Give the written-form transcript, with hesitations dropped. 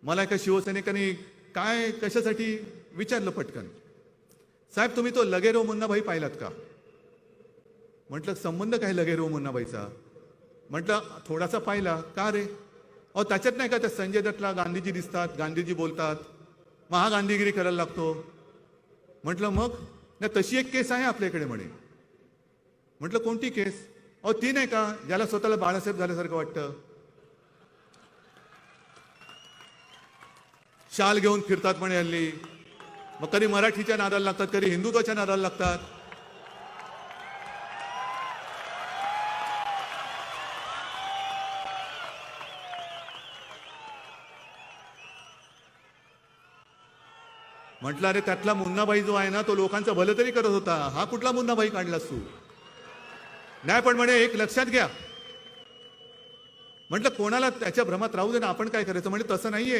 मला एका शिवसैनिकांनी काय कशासाठी विचारलं पटकन, साहेब तुम्ही तो लगेरो मुन्नाभाई पाहिलात का? म्हटलं संबंध काय लगेरो मुन्नाभाईचा? म्हटलं थोडासा पाहिला. का रे? अहो त्याच्यात नाही का त्या संजय दत्तला गांधीजी दिसतात, गांधीजी बोलतात, महागांधीगिरी करायला लागतो. म्हटलं मग? नाही तशी एक केस आहे आपल्याकडे म्हणे. म्हटलं कोणती केस? अहो ती नाही का ज्याला स्वतःला बाळासाहेब झाल्यासारखं वाटतं, शाल घेऊन फिरतात म्हणे हल्ली. मग कधी मराठीच्या नादाला लागतात, कधी हिंदुत्वाच्या नादाला लागतात. म्हटलं अरे त्यातला मुन्नाभाई जो आहे ना तो लोकांचं भलं तरी करत होता, हा कुठला मुन्नाभाई काढलास तू? नाही पण म्हणे एक लक्षात घ्या. म्हटलं कोणाला त्याच्या भ्रमात राहू दे ना, आपण काय करायचं? म्हणजे तसं नाहीये.